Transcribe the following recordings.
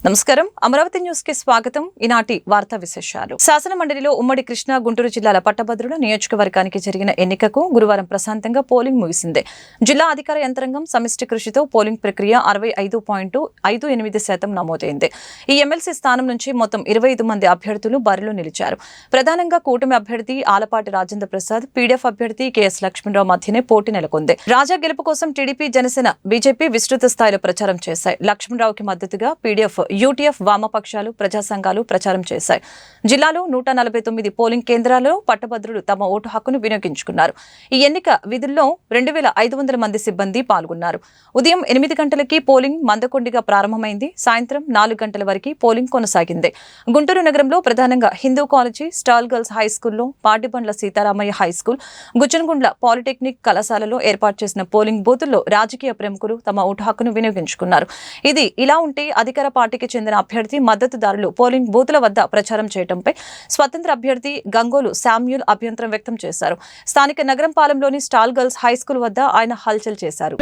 నమస్కారం అమరావతి న్యూస్ కి స్వాగతం. ఈనాటి వార్తా విశేషాలు. శాసన మండలిలో ఉమ్మడి కృష్ణా గుంటూరు జిల్లాల పట్టభద్రుల నియోజకవర్గానికి జరిగిన ఎన్నికకు గురువారం ప్రశాంతంగా పోలింగ్ ముగిసింది. జిల్లా అధికార యంత్రాంగం సమిష్టి కృషితో పోలింగ్ ప్రక్రియ 65.58% నమోదైంది. ఈ ఎమ్మెల్సీ స్థానం నుంచి మొత్తం 25 మంది అభ్యర్థులు బరిలో నిలిచారు. ప్రధానంగా కూటమి అభ్యర్థి ఆలపాటి రాజేంద్ర ప్రసాద్, పీడీఎఫ్ అభ్యర్థి కెఎస్ లక్ష్మణరావు మధ్యనే పోటీ నెలకొంది. రాజా గెలుపు కోసం టీడీపీ, జనసేన, బీజేపీ విస్తృత స్థాయిలో ప్రచారం చేశాయి. లక్ష్మణరావుకి మద్దతుగా పీడీఎఫ్, యూటీఎఫ్, వామపక్షాలు, ప్రజా సంఘాలు ప్రచారం చేశాయి. జిల్లాలో 149 పోలింగ్ కేంద్రాల్లో పట్టభద్రులు తమ ఓటు హక్కును వినియోగించుకున్నారు. ఈ ఎన్నిక విధుల్లో 2500 మంది సిబ్బంది పాల్గొన్నారు. ఉదయం 8 గంటలకి పోలింగ్ మందకొండిగా ప్రారంభమైంది. సాయంత్రం 4 గంటల వరకు పోలింగ్ కొనసాగింది. గుంటూరు నగరంలో ప్రధానంగా Hindu college, Stall girls high స్కూల్లో, Patibandla Seetharamaiah high school, Guchanagundla polytechnic కళాశాలలో ఏర్పాటు చేసిన పోలింగ్ బూతుల్లో రాజకీయ ప్రముఖులు తమ ఓటు హక్కును వినియోగించుకున్నారు. ఇది ఇలా ఉంటే అధికార పార్టీకి చెందిన అభ్యర్థి మద్దతుదారులు పోలింగ్ బూతుల వద్ద ప్రచారం చేయడంపై స్వతంత్ర అభ్యర్థి గంగోలు శామ్యూల్ అభ్యంతరం వ్యక్తం చేశారు. స్థానిక నగరం పాలెంలోని స్టాల్ గర్ల్స్ హై స్కూల్ వద్ద ఆయన హల్చల్ చేశారు.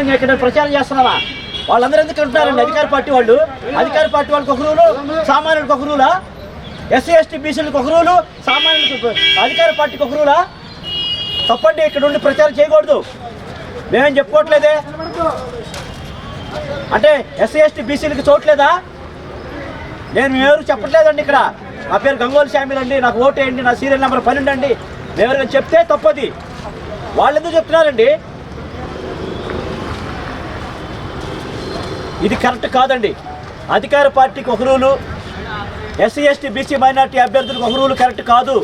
వాళ్ళందరూ ఎందుకు అంటున్నారండి? అధికార పార్టీ వాళ్ళకి ఒక రూలు, సామాన్యులకు ఒక రూలా? ఎస్సీ ఎస్టీ బీసీలకు ఒక రూలు, సామాన్యులకు అధికార పార్టీకి ఒక రూలా? తప్పండి, ఇక్కడ ఉండి ప్రచారం చేయకూడదు. మేమేం చెప్పుకోవట్లేదే. అంటే ఎస్సీ ఎస్టీ బీసీలకు చోట్లేదా? నేను ఎవరు చెప్పట్లేదండి. ఇక్కడ నా పేరు గంగోలు శామ్యూల్ అండి, నాకు ఓటు వేయండి, నా సీరియల్ నెంబర్ 12 అండి. ఎవరైనా చెప్తే తప్పది. వాళ్ళు ఎందుకు చెప్తున్నారండి? ఇది కరెక్ట్ కాదండి. అధికార పార్టీకి ఒక rule, SC ST BC minority అభ్యర్థులకు ఒక రూలు కరెక్ట్ కాదు.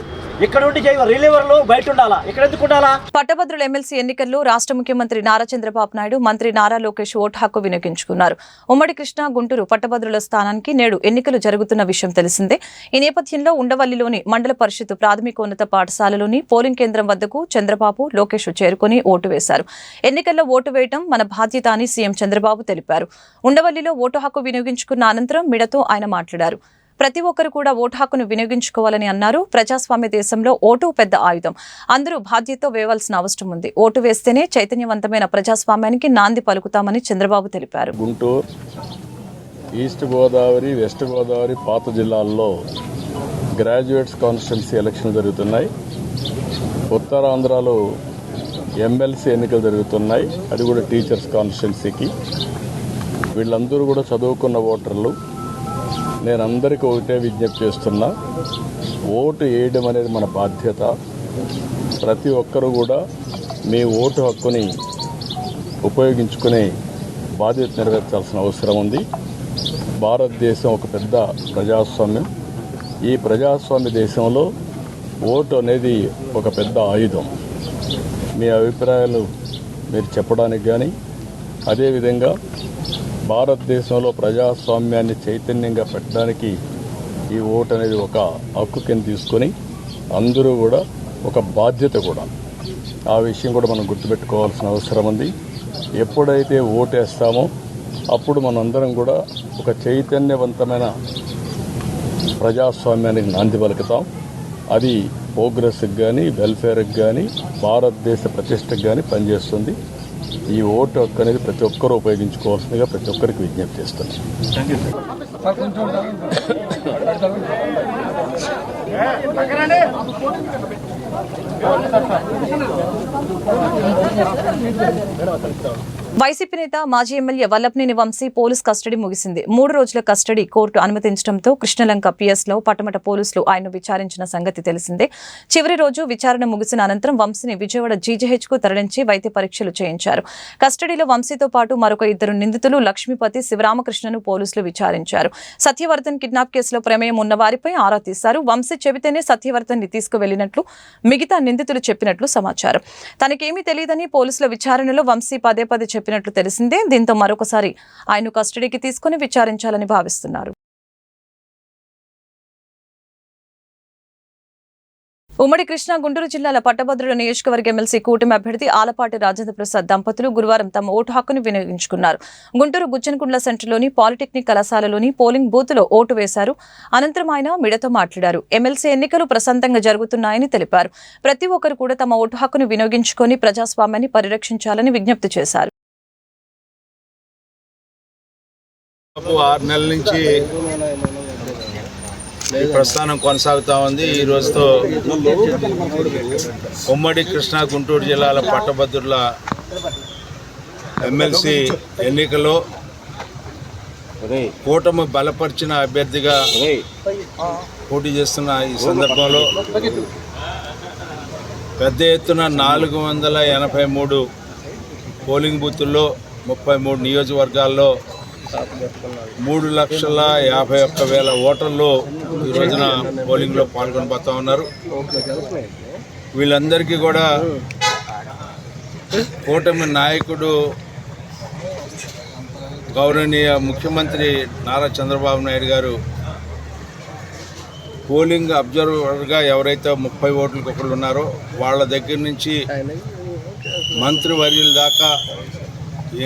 ఇక్కడ ఉండి రిలీవర్లు బయట ఉండాలా, ఇక్కడ ఎందుకు ఉండాలా? పట్టభద్రుల ఎమ్మెల్సీ ఎన్నికల్లో రాష్ట్ర ముఖ్యమంత్రి నారా చంద్రబాబు నాయుడు, మంత్రి నారా లోకేష్ ఓటు హక్కు వినియోగించుకున్నారు. ఉమ్మడి కృష్ణా గుంటూరు పట్టభద్రుల స్థానానికి నేడు ఎన్నికలు జరుగుతున్న విషయం తెలిసిందే. ఈ నేపథ్యంలో ఉండవల్లిలోని మండల పరిషత్ ప్రాథమికోన్నత పాఠశాలలోని పోలింగ్ కేంద్రం వద్దకు చంద్రబాబు, లోకేష్ చేరుకుని ఓటు వేశారు. ఎన్నికల్లో ఓటు వేయడం మన బాధ్యత అని సీఎం చంద్రబాబు తెలిపారు. ఉండవల్లిలో ఓటు హక్కు వినియోగించుకున్న అనంతరం మీడియాతో ఆయన మాట్లాడారు. ప్రతి ఒక్కరు కూడా ఓటు హక్కును వినియోగించుకోవాలని అన్నారు. ప్రజాస్వామ్య దేశంలో ఓటు పెద్ద ఆయుధం. అందరూ బాధ్యతతో వేయవలసిన అవసరం ఉంది. ఓటు వేస్తేనే చైతన్యవంతమైన ప్రజాస్వామ్యానికి నాంది పలుకుతామని చంద్రబాబు తెలిపారు. గుంటూరు, ఈస్ట్ గోదావరి, వెస్ట్ గోదావరి, పాత జిల్లాల్లో గ్రాడ్యుయేట్స్ కాన్స్టిట్యున్సీ ఎలక్షన్లు జరుగుతున్నాయి. ఉత్తరాంధ్రలో ఎమ్మెల్సీ ఎన్నికలు జరుగుతున్నాయి. అది కూడా టీచర్స్ కాన్స్టిట్యున్సీకి. వీళ్ళందరూ కూడా చదువుకున్న ఓటర్లు. నేను అందరికీ ఒకటే విజ్ఞప్తి చేస్తున్నా, ఓటు వేయడం అనేది మన బాధ్యత. ప్రతి ఒక్కరూ కూడా మీ ఓటు హక్కుని ఉపయోగించుకునే బాధ్యత నెరవేర్చాల్సిన అవసరం ఉంది. భారతదేశం ఒక పెద్ద ప్రజాస్వామ్యం. ఈ ప్రజాస్వామ్య దేశంలో ఓటు అనేది ఒక పెద్ద ఆయుధం. మీ అభిప్రాయాలు మీరు చెప్పడానికి కానీ, అదేవిధంగా భారతదేశంలో ప్రజాస్వామ్యాన్ని చైతన్యంగా పెట్టడానికి ఈ ఓటు అనేది ఒక హక్కు కింద తీసుకొని అందరూ కూడా ఒక బాధ్యత కూడా. ఆ విషయం కూడా మనం గుర్తుపెట్టుకోవాల్సిన అవసరం ఉంది. ఎప్పుడైతే ఓటేస్తామో అప్పుడు మనందరం కూడా ఒక చైతన్యవంతమైన ప్రజాస్వామ్యానికి నాంది పలుకుతాం. అది ప్రోగ్రెస్కి కానీ, వెల్ఫేర్కి కానీ, భారతదేశ ప్రతిష్టకు కానీ పనిచేస్తుంది. ఈ ఓటు హక్కు అనేది ప్రతి ఒక్కరూ ఉపయోగించుకోవాల్సిందిగా ప్రతి ఒక్కరికి విజ్ఞప్తి చేస్తున్నాను. వైసీపీ నేత మాజీ MLA Vallabhaneni Vamsi police custody ముగిసింది. 3 రోజుల కస్టడీ కోర్టు అనుమతించడంతో కృష్ణలంక పిఎస్లో పటమట పోలీసులు ఆయన్ను విచారించిన సంగతి తెలిసిందే. చివరి రోజు విచారణ ముగిసిన అనంతరం వంశీని విజయవాడ జీజీహెచ్కు తరలించి వైద్య పరీక్షలు చేయించారు. కస్టడీలో వంశీతో పాటు మరొక 2 నిందితులు లక్ష్మీపతి, శివరామకృష్ణను పోలీసులు విచారించారు. సత్యవర్ధన్ కిడ్నాప్ కేసులో ప్రమేయం ఉన్న వారిపై ఆరా తీశారు. వంశీ చెబితేనే సత్యవర్ధన్ ని తీసుకువెళ్లినట్లు మిగతా నిందితులు చెప్పినట్లు సమాచారం. తనకేమీ తెలియదని పోలీసుల విచారణలో వంశీ పదే చెప్పినట్లు తెలిసిందే. దీంతో మరొకసారి ఆయన కస్టడీకి తీసుకుని విచారించాలని భావిస్తున్నారు. ఉమ్మడి కృష్ణా గుంటూరు జిల్లాల పట్టభద్రుల నియోజకవర్గ ఎమ్మెల్సీ కూటమి అభ్యర్థి ఆలపాటి రాజేంద్ర ప్రసాద్ దంపతులు గురువారం తమ ఓటు హక్కును వినియోగించుకున్నారు. గుంటూరు గుచ్చనగుండ్ల సెంటర్లోని పాలిటెక్నిక్ కళాశాలలోని పోలింగ్ బూత్లో ఓటు వేశారు. అనంతరం ఆయన మీడియాతో మాట్లాడారు. ఎమ్మెల్సీ ఎన్నికలు ప్రశాంతంగా జరుగుతున్నాయని తెలిపారు. ప్రతి ఒక్కరు కూడా తమ ఓటు హక్కును వినియోగించుకుని ప్రజాస్వామ్యాన్ని పరిరక్షించాలని విజ్ఞప్తి చేశారు. 6 నెలల నుంచి ఈ ప్రస్థానం కొనసాగుతూ ఉంది. ఈ రోజుతో ఉమ్మడి కృష్ణా గుంటూరు జిల్లాల పట్టభద్రుల ఎమ్మెల్సీ ఎన్నికల్లో కూటమి బలపరిచిన అభ్యర్థిగా పోటీ చేస్తున్న ఈ సందర్భంలో పెద్ద ఎత్తున 483 పోలింగ్ బూతుల్లో 33 నియోజకవర్గాల్లో 3,51,000 ఓటర్లు ఈ రోజున పోలింగ్లో పాల్గొనబోతూ ఉన్నారు. వీళ్ళందరికీ కూడా కూటమి నాయకుడు గౌరవనీయ ముఖ్యమంత్రి నారా చంద్రబాబు నాయుడు గారు పోలింగ్ అబ్జర్వర్గా ఎవరైతే 30 ఓట్లకు ఒకళ్ళు ఉన్నారో వాళ్ళ దగ్గర నుంచి మంత్రివర్యుల దాకా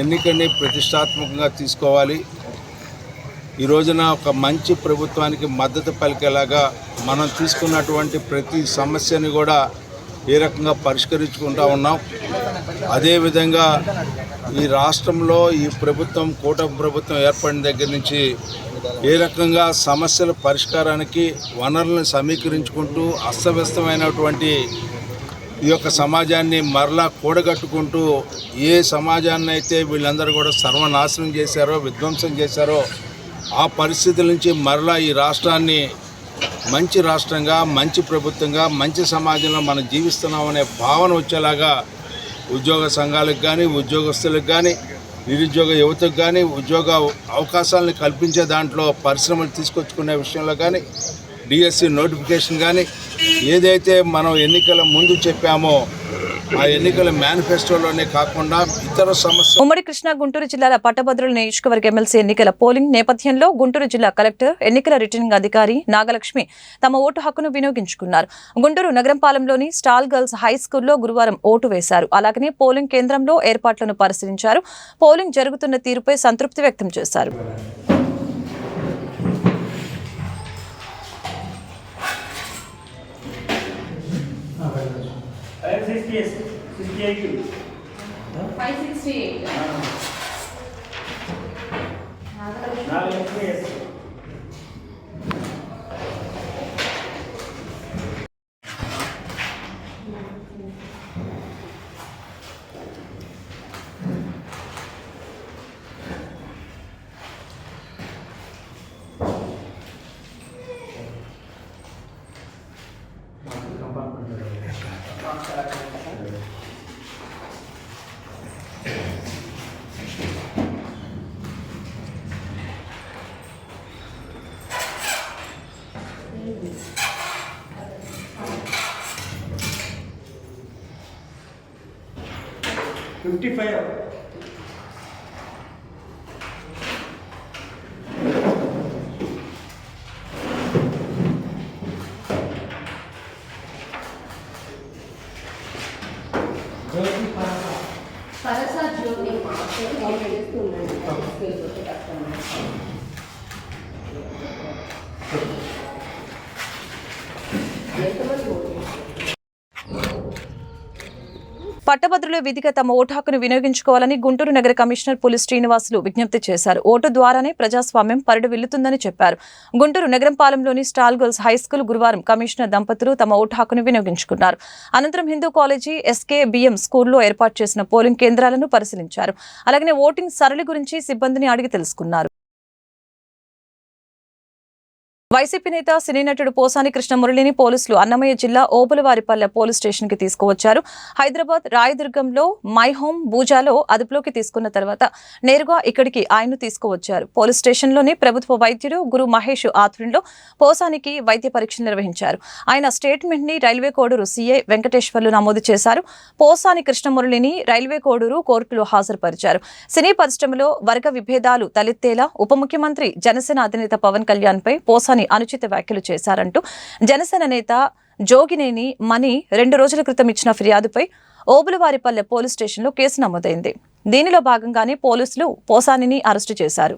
ఎన్నికని ప్రతిష్టాత్మకంగా తీసుకోవాలి. ఈ రోజున ఒక మంచి ప్రభుత్వానికి మద్దతు పలికేలాగా మనం తీసుకున్నటువంటి ప్రతి సమస్యని కూడా ఏ రకంగా పరిష్కరించుకుంటూ ఉన్నాం. అదేవిధంగా ఈ రాష్ట్రంలో ఈ ప్రభుత్వం కూటమి ప్రభుత్వం ఏర్పడిన దగ్గర నుంచి ఏ రకంగా సమస్యల పరిష్కారానికి వనరులను సమీకరించుకుంటూ అస్తవ్యస్తమైనటువంటి ఈ యొక్క సమాజాన్ని మరలా కూడగట్టుకుంటూ ఏ సమాజాన్ని అయితే వీళ్ళందరూ కూడా సర్వనాశనం చేశారో విధ్వంసం చేశారో ఆ పరిస్థితుల నుంచి మరలా ఈ రాష్ట్రాన్ని మంచి రాష్ట్రంగా మంచి ప్రభుత్వంగా మంచి సమాజంలో మనం జీవిస్తున్నామనే భావన వచ్చేలాగా ఉద్యోగ సంఘాలకు కానీ ఉద్యోగస్తులకు కానీ నిరుద్యోగ యువతకు కానీ ఉద్యోగ అవకాశాలను కల్పించే దాంట్లో పరిశ్రమలు తీసుకొచ్చుకునే విషయంలో కానీ డిఎస్సి నోటిఫికేషన్ కానీ ఏదైతే మనం ఎన్నికల ముందు చెప్పామో ఆ ఎన్నికల మేనిఫెస్టోలోనే కాకుండా ఇతర సమస్యలు. ఉమ్మడి కృష్ణా గుంటూరు జిల్లాల పట్టభద్రుల నియోజకవర్గ ఎమ్మెల్సీ ఎన్నికల పోలింగ్ నేపథ్యంలో గుంటూరు జిల్లా కలెక్టర్ ఎన్నికల రిటర్నింగ్ అధికారి నాగలక్ష్మి తమ ఓటు హక్కును వినియోగించుకున్నారు. గుంటూరు నగరంపాలెంలోని స్టాల్ గర్ల్స్ హై స్కూల్లో గురువారం ఓటు వేశారు. అలాగనే పోలింగ్ కేంద్రంలో ఏర్పాట్లను పరిశీలించారు. పోలింగ్ జరుగుతున్న తీరుపై సంతృప్తి వ్యక్తం చేశారు. పట్టభద్రుల విధిగా తమ ఓటు హక్కును వినియోగించుకోవాలని గుంటూరు నగర కమిషనర్ పులి శ్రీనివాసులు విజ్ఞప్తి చేశారు. ఓటు ద్వారానే ప్రజాస్వామ్యం పరిఢవిల్లుతుందని చెప్పారు. గుంటూరు నగరంపాలెంలోని స్టాల్ గర్ల్స్ హై స్కూల్ గురువారం కమిషనర్ దంపతులు తమ ఓటు హక్కును వినియోగించుకున్నారు. అనంతరం హిందూ కాలేజీ SKBM స్కూల్లో ఏర్పాటు చేసిన పోలింగ్ కేంద్రాలను పరిశీలించారు. అలాగే ఓటింగ్ సరళి గురించి సిబ్బందిని అడిగి తెలుసుకున్నారు. వైసీపీ నేత సినీ నటుడు పోసాని కృష్ణమురళిని పోలీసులు అన్నమయ్య జిల్లా ఓబులవారిపల్లె పోలీస్ స్టేషన్ కి తీసుకువచ్చారు. హైదరాబాద్ రాయదుర్గంలో మై హోమ్ బూజాలో అదుపులోకి తీసుకున్న తర్వాత నేరుగా ఇక్కడికి ఆయన్ను తీసుకువచ్చారు. పోలీస్ స్టేషన్లోని ప్రభుత్వ వైద్యుడు గురు మహేష్ ఆధ్వర్యంలో పోసానికి వైద్య పరీక్షలు నిర్వహించారు. ఆయన స్టేట్మెంట్ ని రైల్వే కోడూరు CI వెంకటేశ్వర్లు నమోదు చేశారు. పోసాని కృష్ణమురళిని రైల్వే కోడూరు కోర్టులో హాజరుపరిచారు. సినీ పరిశ్రమలో వర్గ విభేదాలు తలెత్తేలా ఉప ముఖ్యమంత్రి జనసేన అధినేత పవన్ కళ్యాణ్ పై పోసాని అనుచిత వ్యాఖ్యలు చేశారంటూ జనసేన నేత జోగినేని మణి 2 రోజుల క్రితం ఇచ్చిన ఫిర్యాదుపై ఓబులవారిపల్లె పోలీస్ స్టేషన్లో కేసు నమోదైంది. దీనిలో భాగంగానే పోలీసులు పోసానిని అరెస్టు చేశారు.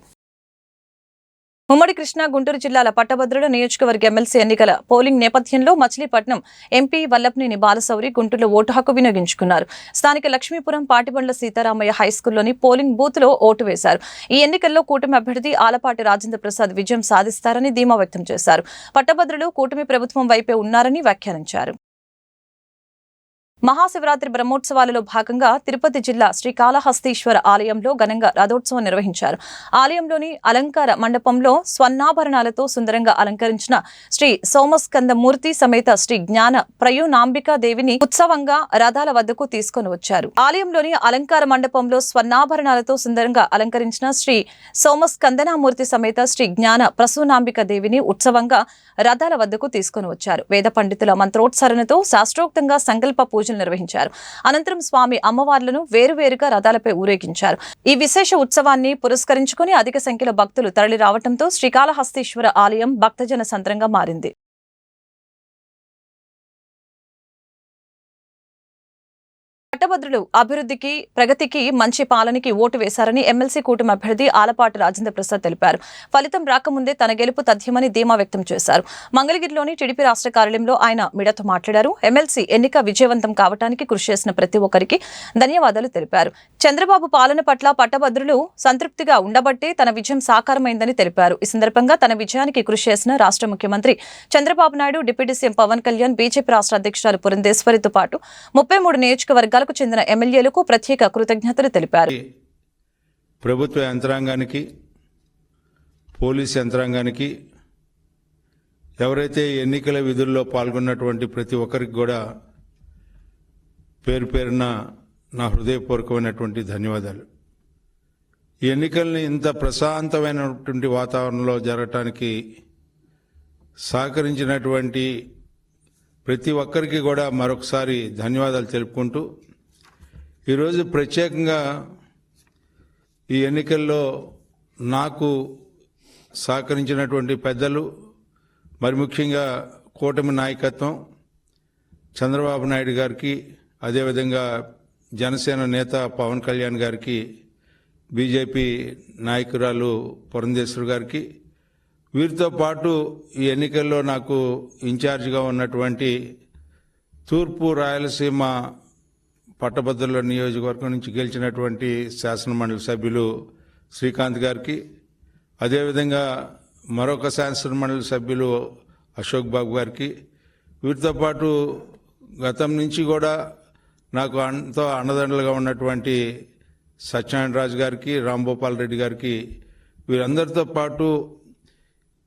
ఉమ్మడి కృష్ణా గుంటూరు జిల్లాల పట్టభద్రుల నియోజకవర్గ ఎమ్మెల్సీ ఎన్నికల పోలింగ్ నేపథ్యంలో మచిలీపట్నం ఎంపీ వల్లభనేని బాలశౌరి గుంటూరులో ఓటు హక్కు వినియోగించుకున్నారు. స్థానిక లక్ష్మీపురం పాటిబండ్ల సీతారామయ్య హైస్కూల్లోని పోలింగ్ బూత్ లో ఓటు వేశారు. ఈ ఎన్నికల్లో కూటమి అభ్యర్థి ఆలపాటి రాజేంద్ర ప్రసాద్ విజయం సాధిస్తారని ధీమా వ్యక్తం చేశారు. పట్టభద్రులు కూటమి ప్రభుత్వం వైపే ఉన్నారని వ్యాఖ్యానించారు. మహాశివరాత్రి బ్రహ్మోత్సవాలలో భాగంగా తిరుపతి జిల్లా శ్రీకాళహస్తీశ్వర ఆలయంలో ఘనంగా రథోత్సవం నిర్వహించారు. ఆలయంలోని అలంకార మండపంలో స్వర్ణాభరణాలతో సుందరంగా అలంకరించిన శ్రీ సోమస్కందమూర్తి సమేత శ్రీ జ్ఞాన ప్రయూనాంబికా దేవిని ఉత్సవంగా రథాల వద్దకు తీసుకొని వచ్చారు. ఆలయంలోని అలంకార మండపంలో స్వర్ణాభరణాలతో సుందరంగా అలంకరించిన శ్రీ సోమస్కందనామూర్తి సమేత శ్రీ జ్ఞాన ప్రసూనాంబికా దేవిని ఉత్సవంగా రథాల వద్దకు తీసుకొని వచ్చారు. వేద పండితుల మంత్రోత్సరణతో శాస్త్రోక్తంగా సంకల్ప పూజలు నిర్వహించారు. అనంతరం స్వామి అమ్మవార్లను వేరువేరుగా రథాలపై ఊరేగించారు. ఈ విశేష ఉత్సవాన్ని పురస్కరించుకుని అధిక సంఖ్యలో భక్తులు తరలి రావడంతో శ్రీకాళహస్తీశ్వర ఆలయం భక్తజన సంద్రంగా మారింది. పట్టభద్రులు అభివృద్ధికి ప్రగతికి మంచి పాలనకి ఓటు వేశారని ఎమ్మెల్సీ కూటమి అభ్యర్థి ఆలపాటి రాజేంద్ర ప్రసాద్ తెలిపారు. ఫలితం రాకముందే తన గెలుపు తథ్యమని ధీమా వ్యక్తం చేశారు. మంగళగిరిలోని టీడీపీ రాష్ట్ర కార్యాలయంలో ఆయన మీడియాతో మాట్లాడారు. ఎమ్మెల్సీ ఎన్నిక విజయవంతం కావడానికి కృషి చేసిన ప్రతి ఒక్కరికి ధన్యవాదాలు తెలిపారు. చంద్రబాబు పాలన పట్ల పట్టభద్రులు సంతృప్తిగా ఉండబట్టే తన విజయం సాకారమైందని తెలిపారు. ఈ సందర్భంగా తన విజయానికి కృషి చేసిన రాష్ట్ర ముఖ్యమంత్రి Chandrababu Naidu, deputy CM Pawan Kalyan, BJP రాష్ట్ర అధ్యక్షురాలు పురంధేశ్వరితో పాటు 33 నియోజకవర్గాలకు చెందిన ఎమ్మెల్యేలకు ప్రత్యేక కృతజ్ఞతలు తెలిపారు. ప్రభుత్వ యంత్రాంగానికి, పోలీస్ యంత్రాంగానికి, ఎవరైతే ఎన్నికల విధుల్లో పాల్గొన్నటువంటి ప్రతి ఒక్కరికి కూడా పేరు పేరున నా హృదయపూర్వకమైనటువంటి ధన్యవాదాలు. ఈ ఎన్నికల్ని ఇంత ప్రశాంతమైనటువంటి వాతావరణంలో జరగటానికి సహకరించినటువంటి ప్రతి ఒక్కరికి కూడా మరొకసారి ధన్యవాదాలు తెలుపుకుంటూ, ఈరోజు ప్రత్యేకంగా ఈ ఎన్నికల్లో నాకు సహకరించినటువంటి పెద్దలు, మరి ముఖ్యంగా కూటమి నాయకత్వం, చంద్రబాబు నాయుడు గారికి, అదేవిధంగా జనసేన నేత పవన్ కళ్యాణ్ గారికి, బీజేపీ నాయకురాలు పురంధేశ్వరి గారికి, వీరితో పాటు ఈ ఎన్నికల్లో నాకు ఇన్ఛార్జిగా ఉన్నటువంటి తూర్పు రాయలసీమ పట్టభద్రుల నియోజకవర్గం నుంచి గెలిచినటువంటి శాసనమండలి సభ్యులు శ్రీకాంత్ గారికి, అదేవిధంగా మరొక శాసనమండలి సభ్యులు అశోక్ బాబు గారికి, వీరితో పాటు గతం నుంచి కూడా నాకు ఎంతో అండదండలుగా ఉన్నటువంటి సత్యనారాయణ రాజు గారికి, రాంభూపాల్ రెడ్డి గారికి, వీరందరితో పాటు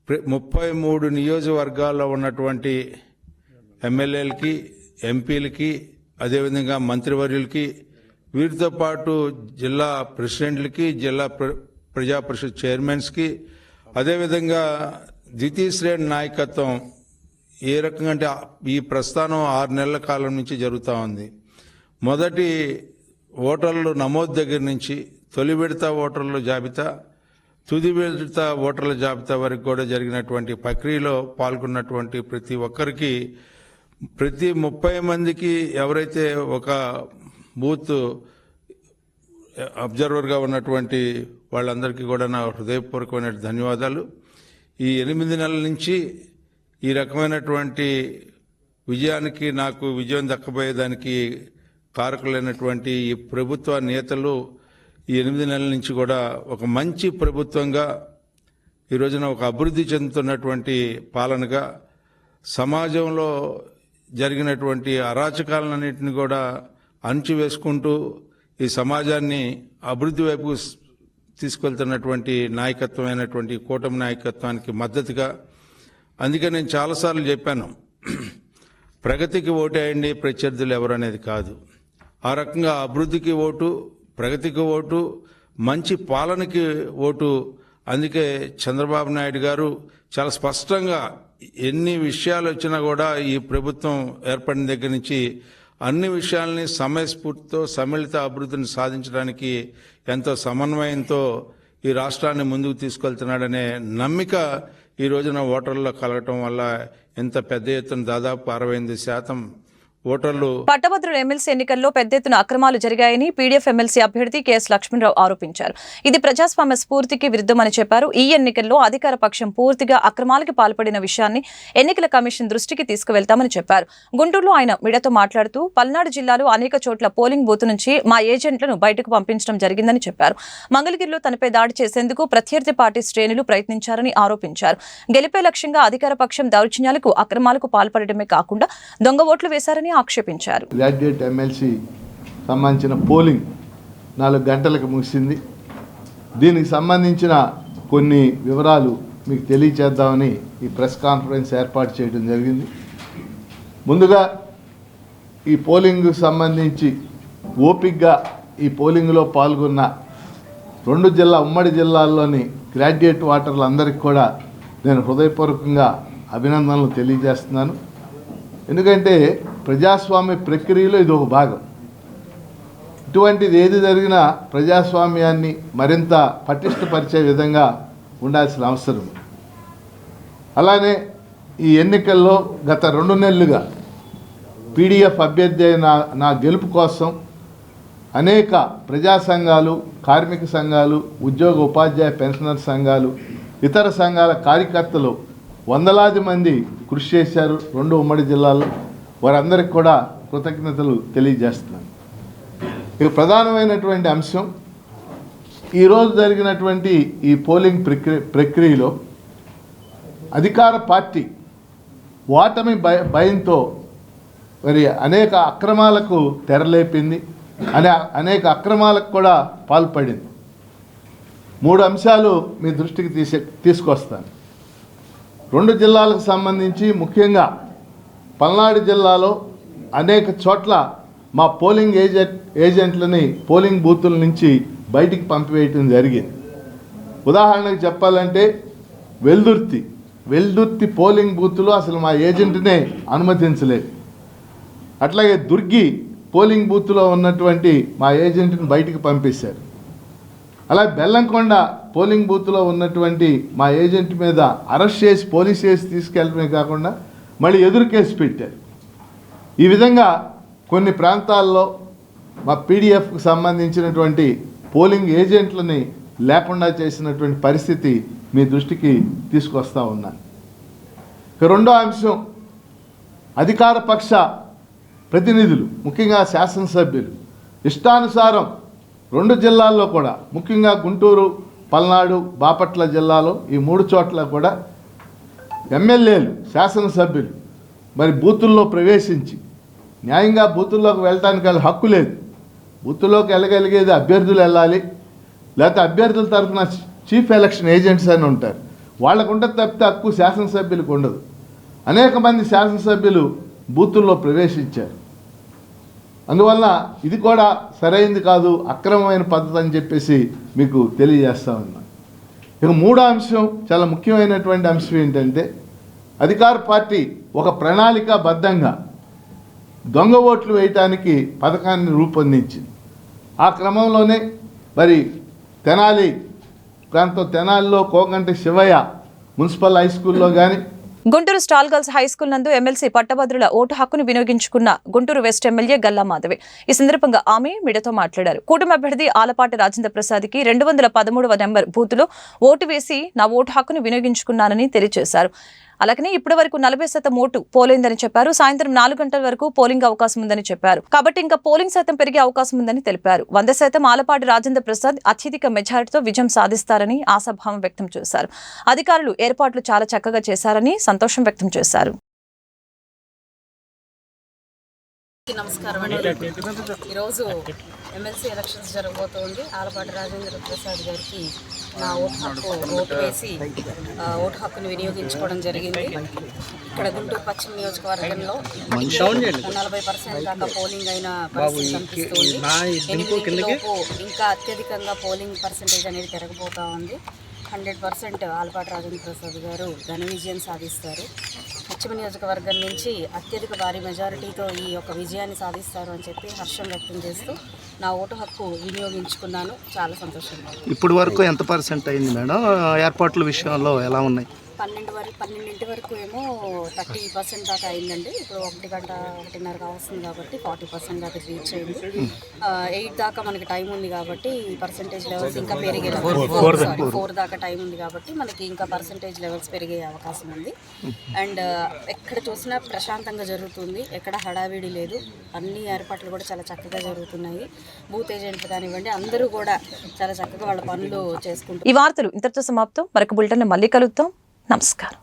33 నియోజకవర్గాల్లో ఉన్నటువంటి ఎమ్మెల్యేలకి, ఎంపీలకి, అదేవిధంగా మంత్రివర్యులకి, వీరితో పాటు జిల్లా ప్రెసిడెంట్లకి, జిల్లా ప్రజా పరిషత్ చైర్మన్స్కి, అదేవిధంగా ద్వితీయ శ్రేణి నాయకత్వం ఏ రకంగా అంటే ఈ ప్రస్థానం 6 నెలల కాలం నుంచి జరుగుతూ ఉంది. మొదటి ఓటర్లు నమోదు దగ్గర నుంచి తొలి విడత ఓటర్ల జాబితా, తుది విడత ఓటర్ల జాబితా వరకు కూడా జరిగినటువంటి ప్రక్రియలో పాల్గొన్నటువంటి ప్రతి ఒక్కరికి, ప్రతి 30 మందికి ఎవరైతే ఒక బూత్ అబ్జర్వర్గా ఉన్నటువంటి వాళ్ళందరికీ కూడా నా హృదయపూర్వకమైన ధన్యవాదాలు. ఈ 8 నెలల నుంచి ఈ రకమైనటువంటి విజయానికి, నాకు విజయం దక్కబోయేదానికి కారకులైనటువంటి ఈ ప్రభుత్వ నేతలు ఈ 8 నెలల నుంచి కూడా ఒక మంచి ప్రభుత్వంగా, ఈ రోజున ఒక అభివృద్ధి చెందుతున్నటువంటి పాలనగా, సమాజంలో జరిగినటువంటి అరాచకాలన్నింటినీ కూడా అణచివేసుకుంటూ ఈ సమాజాన్ని అభివృద్ధి వైపు తీసుకెళ్తున్నటువంటి నాయకత్వమైనటువంటి కూటమి నాయకత్వానికి మద్దతుగా. అందుకే నేను చాలాసార్లు చెప్పాను, ప్రగతికి ఓటేయండి, ప్రత్యర్థులు ఎవరు అనేది కాదు. ఆ రకంగా అభివృద్ధికి ఓటు, ప్రగతికి ఓటు, మంచి పాలనకి ఓటు. అందుకే చంద్రబాబు నాయుడు గారు చాలా స్పష్టంగా ఎన్ని విషయాలు వచ్చినా కూడా ఈ ప్రభుత్వం ఏర్పడిన దగ్గర నుంచి అన్ని విషయాల్ని సమయస్ఫూర్తితో సమ్మిళిత అభివృద్ధిని సాధించడానికి ఎంతో సమన్వయంతో ఈ రాష్ట్రాన్ని ముందుకు తీసుకెళ్తున్నాడనే నమ్మిక ఈ రోజున ఓటర్లలో కలగటం వల్ల ఇంత పెద్ద ఎత్తున దాదాపు 68% ఓటర్లు పట్టభద్రుల ఎమ్మెల్సీ ఎన్నికల్లో పెద్ద ఎత్తున అక్రమాలు జరిగాయని పీడీఎఫ్ ఎమ్మెల్సీ అభ్యర్థి కెఎస్ లక్ష్మణరావు ఆరోపించారు. ఇది ప్రజాస్వామ్య స్ఫూర్తికి విరుద్ధమని చెప్పారు. ఈ ఎన్నికల్లో అధికార పక్షం పూర్తిగా అక్రమాలకు పాల్పడిన విషయాన్ని ఎన్నికల కమిషన్ దృష్టికి తీసుకువెళ్తామని చెప్పారు. గుంటూరులో ఆయన మీడియాతో మాట్లాడుతూ పల్నాడు జిల్లాలో అనేక చోట్ల పోలింగ్ బూత్ నుంచి మా ఏజెంట్లను బయటకు పంపించడం జరిగిందని చెప్పారు. మంగళగిరిలో తనపై దాడి చేసేందుకు ప్రత్యర్థి పార్టీ శ్రేణులు ప్రయత్నించారని ఆరోపించారు. గెలిపే లక్ష్యంగా అధికార పక్షం దౌర్జన్యాలకు అక్రమాలకు పాల్పడటమే కాకుండా దొంగ ఓట్లు వేశారని ఆక్షేపించారు. గ్రాడ్యుయేట్ ఎమ్మెల్సీ సంబంధించిన పోలింగ్ 4 గంటలకు ముగిసింది. దీనికి సంబంధించిన కొన్ని వివరాలు మీకు తెలియచేద్దామని ఈ ప్రెస్ కాన్ఫరెన్స్ ఏర్పాటు చేయడం జరిగింది. ముందుగా ఈ పోలింగ్ సంబంధించి ఓపిక్గా ఈ పోలింగ్లో పాల్గొన్న 2 ఉమ్మడి జిల్లాల్లోని గ్రాడ్యుయేట్ ఓటర్లందరికీ కూడా నేను హృదయపూర్వకంగా అభినందనలు తెలియజేస్తున్నాను. ఎందుకంటే ప్రజాస్వామ్య ప్రక్రియలో ఇది ఒక భాగం. ఇటువంటిది ఏది జరిగినా ప్రజాస్వామ్యాన్ని మరింత పటిష్టపరిచే విధంగా ఉండాల్సిన అవసరం. అలానే ఈ ఎన్నికల్లో గత 2 నెలలుగా పీడీఎఫ్ అభ్యర్థి అయిన నా గెలుపు కోసం అనేక ప్రజా సంఘాలు, కార్మిక సంఘాలు, ఉద్యోగ ఉపాధ్యాయ పెన్షనర్ సంఘాలు, ఇతర సంఘాల కార్యకర్తలు వందలాది మంది కృషి చేశారు 2 ఉమ్మడి జిల్లాల్లో. వారందరికీ కూడా కృతజ్ఞతలు తెలియజేస్తున్నాను. ఇక ప్రధానమైనటువంటి అంశం ఈరోజు జరిగినటువంటి ఈ పోలింగ్ ప్రక్రియలో అధికార పార్టీ ఓటమి భయంతో మరి అనేక అక్రమాలకు తెరలేపింది, అనేక అక్రమాలకు కూడా పాల్పడింది. 3 అంశాలు మీ దృష్టికి తీసుకొస్తాను. 2 జిల్లాలకు సంబంధించి ముఖ్యంగా పల్నాడు జిల్లాలో అనేక చోట్ల మా పోలింగ్ ఏజెంట్లని పోలింగ్ బూతుల నుంచి బయటికి పంపివేయటం జరిగింది. ఉదాహరణకు చెప్పాలంటే వెల్దుర్తి పోలింగ్ బూత్లో అసలు మా ఏజెంట్నే అనుమతించలేదు. అట్లాగే దుర్గి పోలింగ్ బూత్లో ఉన్నటువంటి మా ఏజెంట్ని బయటికి పంపించారు. అలాగే బెల్లంకొండ పోలింగ్ బూత్లో ఉన్నటువంటి మా ఏజెంట్ మీద అరెస్ట్ చేసి పోలీస్ కేసు తీసుకెళ్ళడమే కాకుండా మళ్ళీ ఎదురు కేసు పెట్టారు. ఈ విధంగా కొన్ని ప్రాంతాల్లో మా పీడీఎఫ్కు సంబంధించినటువంటి పోలింగ్ ఏజెంట్లని లేకుండా చేసినటువంటి పరిస్థితి మీ దృష్టికి తీసుకొస్తా ఉన్నాను. ఇక 2వ అంశం, అధికార పక్ష ప్రతినిధులు ముఖ్యంగా శాసనసభ్యులు ఇష్టానుసారం 2 జిల్లాల్లో కూడా ముఖ్యంగా గుంటూరు, పల్నాడు, బాపట్ల జిల్లాలో ఈ 3 చోట్ల కూడా ఎమ్మెల్యేలు, శాసనసభ్యులు మరి బూతుల్లో ప్రవేశించి న్యాయంగా బూతుల్లోకి వెళ్ళటానికి వాళ్ళ హక్కు లేదు. బూతుల్లోకి వెళ్ళగలిగేది అభ్యర్థులు వెళ్ళాలి, లేకపోతే అభ్యర్థుల తరఫున చీఫ్ ఎలక్షన్ ఏజెంట్స్ అని ఉంటారు, వాళ్ళకు ఉంటుంది తప్పితే హక్కు శాసనసభ్యులకు ఉండదు. అనేక మంది శాసనసభ్యులు బూతుల్లో ప్రవేశించారు. అందువల్ల ఇది కూడా సరైనది కాదు, అక్రమమైన పద్ధతి అని చెప్పేసి మీకు తెలియజేస్తా ఉన్నాను. ఇక 3వ అంశం, చాలా ముఖ్యమైనటువంటి అంశం ఏంటంటే అధికార పార్టీ ఒక ప్రణాళికాబద్ధంగా దొంగ ఓట్లు వేయటానికి పథకాన్ని రూపొందించింది. ఆ క్రమంలోనే మరి తెనాలి ప్రాంతం, తెనాలిలో కోగంటి శివయ్య మున్సిపల్ హై స్కూల్లో కానీ, Guntur stall girls high school నందు ఎమ్మెల్సీ పట్టభద్రుల ఓటు హక్కును వినియోగించుకున్న గుంటూరు వెస్ట్ ఎమ్మెల్యే గల్లా మాధవి. ఈ సందర్భంగా ఆమె మీడియాతో మాట్లాడారు. కూటమి అభ్యర్థి ఆలపాటి రాజేంద్ర ప్రసాద్ కి 213వ నెంబర్ బూతులో ఓటు వేసి నా ఓటు హక్కును వినియోగించుకున్నానని తెలియజేశారు. అలాగనే ఇప్పటి వరకు 40% ఓటు పోలైందని చెప్పారు. సాయంత్రం 4 గంటల వరకు పోలింగ్ అవకాశం ఉందని చెప్పారు. కాబట్టి ఇంకా పోలింగ్ శాతం పెరిగే అవకాశం ఉందని తెలిపారు. 100% ఆలపాటి రాజేంద్ర ప్రసాద్ అత్యధిక మెజారిటీతో విజయం సాధిస్తారని ఆశాభావం వ్యక్తం చేశారు. అధికారులు ఏర్పాట్లు చాలా చక్కగా చేశారని సంతోషం వ్యక్తం చేశారు. నమస్కారం అండి. ఈరోజు ఎమ్మెల్సీ ఎలక్షన్స్ జరగబోతోంది. ఆలపాటి రాజేంద్ర ప్రసాద్ గారికి నా ఓటు వేసి ఓటు హక్కును వినియోగించుకోవడం జరిగింది. ఇక్కడ గుంటూరు పశ్చిమ నియోజకవర్గంలో 40% దాకా పోలింగ్ అయిన పరిస్థితి కనిపిస్తుంది. 8 ఇంకా అత్యధికంగా పోలింగ్ పర్సెంటేజ్ అనేది పెరగబోతూ ఉంది. 100% ఆలపాటి రాజేంద్ర ప్రసాద్ గారు ఘన విజయం సాధిస్తారు. పశ్చిమ నియోజకవర్గం నుంచి అత్యధిక భారీ మెజారిటీతో ఈ యొక్క విజయాన్ని సాధిస్తారు అని చెప్పి హర్షం వ్యక్తం చేస్తూ నా ఓటు హక్కు వినియోగించుకున్నాను. చాలా సంతోషంగా. ఇప్పటి వరకు ఎంత పర్సెంట్ అయింది మేడం? ఏర్పాట్ల విషయంలో ఎలా ఉన్నాయి? 12 వరకు ఏమో 30% దాకా అయిందండి. ఇప్పుడు 1:30 కావస్తుంది కాబట్టి 40% దాకా రీచ్ అయింది. 8 దాకా మనకి టైం ఉంది కాబట్టి పర్సంటేజ్ లెవెల్స్ ఇంకా పెరిగే 4 దాకా టైం ఉంది కాబట్టి మనకి ఇంకా పర్సంటేజ్ లెవెల్స్ పెరిగే అవకాశం ఉంది. అండ్ ఎక్కడ చూసినా ప్రశాంతంగా జరుగుతుంది, ఎక్కడ హడావిడి లేదు. అన్ని ఏర్పాట్లు కూడా చాలా చక్కగా జరుగుతున్నాయి. బూత్ ఏజెంట్లు కానివ్వండి అందరూ కూడా చాలా చక్కగా వాళ్ళ పనులు చేసుకుంటారు. ఈ వార్తలు ఇంతటితో సమాప్తం. మరొక బులెటిన్ మళ్ళీ కలుద్దాం. నమస్కారం.